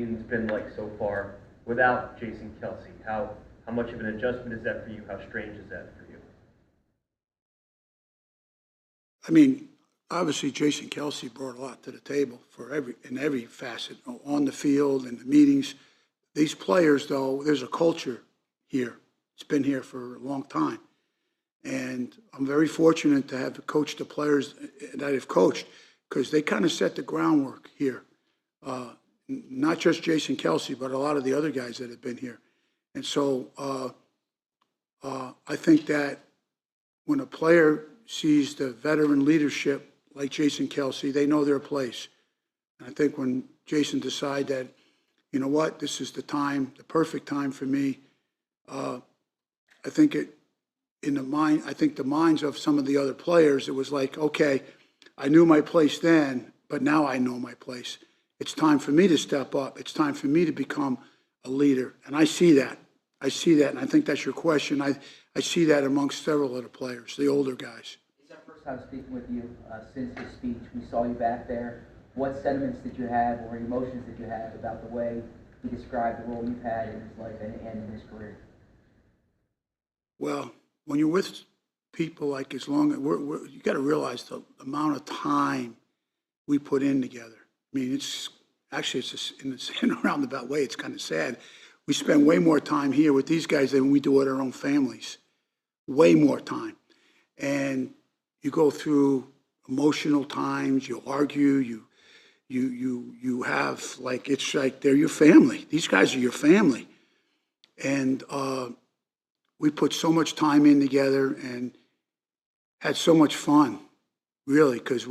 season's been like so far without Jason Kelce? How much of an adjustment is that for you? How strange is that for you? I mean, obviously Jason Kelce brought a lot to the table for every facet on the field and the meetings. These players, though, there's a culture here. It's been here for a long time, and I'm very fortunate to have coached the players that I've coached because they kind of set the groundwork here. Not just Jason Kelce, but a lot of the other guys that have been here, and so I think that when a player sees the veteran leadership like Jason Kelce, they know their place. And I think when Jason decided that, you know what, this is the time, the perfect time for me, I think the minds of some of the other players, it was like, okay, I knew my place then, but now I know my place. It's time for me to step up. It's time for me to become a leader. And I see that. And I think that's your question. I see that amongst several of the players, the older guys. It's our first time speaking with you since his speech. We saw you back there. What sentiments did you have or emotions did you have about the way he described the role you've had in his life and in his career? Well, when you're with people like as long as you got to realize the amount of time we put in together. I mean, in a roundabout way, it's kind of sad. We spend way more time here with these guys than we do with our own families. Way more time. And you go through emotional times, you argue, you have, like, it's like they're your family. These guys are your family. And we put so much time in together and had so much fun, really, because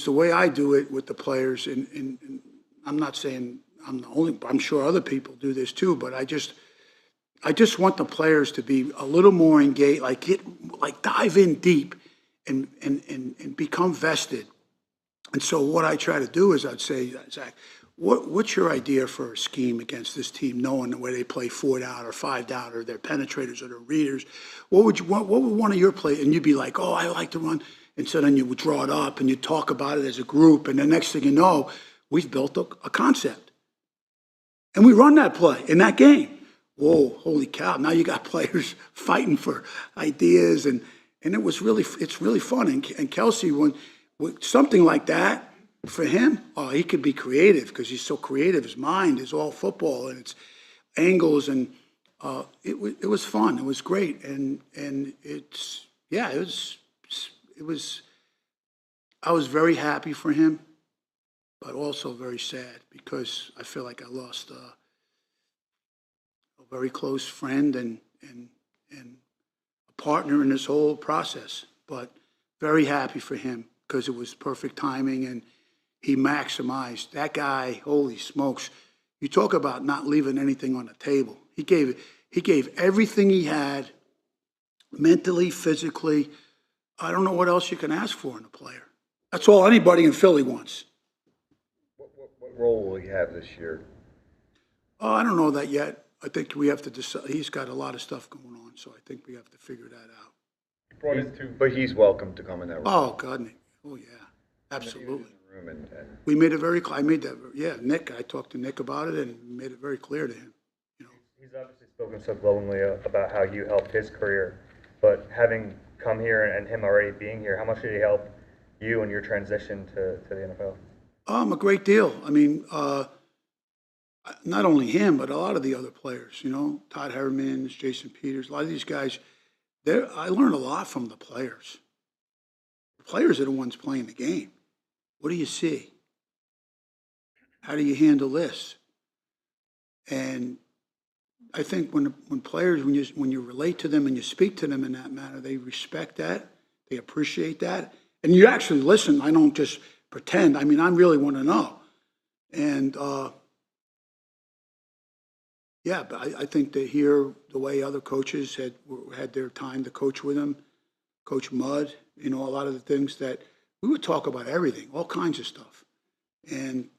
the way I do it with the players, and I'm not saying I'm the only, I'm sure other people do this too, but I just want the players to be a little more engaged, like dive in deep and become vested. And so what I try to do is I'd say, Zach, what's your idea for a scheme against this team, knowing the way they play 4 down or 5 down, or they're penetrators or they're readers? What would one of your play? And you'd be like, oh, I like to run. And so then you would draw it up and you talk about it as a group. And the next thing you know, we've built a concept. And we run that play in that game. Whoa, holy cow. Now you got players fighting for ideas. And it's really fun. And Kelce, when something like that, for him, he could be creative because he's so creative. His mind is all football and it's angles. And it was fun. It was great. And I was very happy for him, but also very sad because I feel like I lost a very close friend and a partner in this whole process. But very happy for him because it was perfect timing and he maximized. That guy, holy smokes, you talk about not leaving anything on the table. He gave everything he had, mentally, physically. I don't know what else you can ask for in a player. That's all anybody in Philly wants. What role will he have this year? Oh, I don't know that yet. I think we have to decide. He's got a lot of stuff going on, so I think we have to figure that out. But he's welcome to come in that room. Oh, God, Nick. Oh, yeah, absolutely. And We made it very clear. I made that. Yeah, Nick. I talked to Nick about it and made it very clear to him. He's obviously spoken so glowingly about how you helped his career, but having come here and him already being here, how much did he help you in your transition to the NFL? A great deal. I mean, not only him, but a lot of the other players. Todd Herman, Jason Peters, a lot of these guys. I learned a lot from the players. The players are the ones playing the game. What do you see? How do you handle this? And I think when players, when you relate to them and you speak to them in that manner, they respect that, they appreciate that, and you actually listen. I don't just pretend. I mean, I really want to know. And yeah, but I think to hear the way other coaches had their time to coach with him, Coach Mudd, a lot of the things that we would talk about, everything, all kinds of stuff. And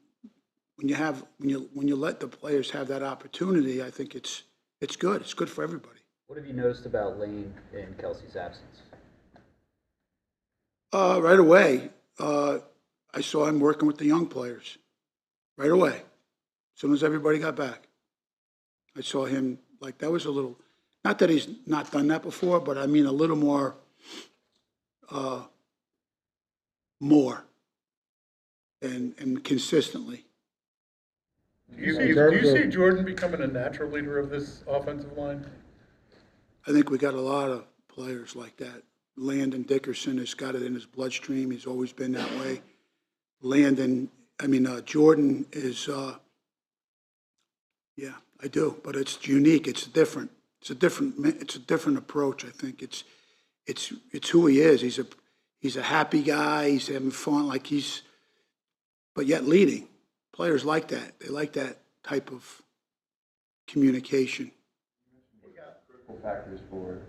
when you let the players have that opportunity, I think it's good. It's good for everybody. What have you noticed about Lane in Kelce's absence? Right away, I saw him working with the young players, right away, as soon as everybody got back. I saw him, like, that was a little, not that he's not done that before, but I mean a little more, and consistently. Do you see Jordan becoming a natural leader of this offensive line? I think we got a lot of players like that. Landon Dickerson has got it in his bloodstream. He's always been that way. Jordan is, yeah, I do, but it's unique. It's different. It's a different approach. I think it's who he is. He's a happy guy. He's having fun, but yet leading. Players like that. They like that type of communication. What critical factors for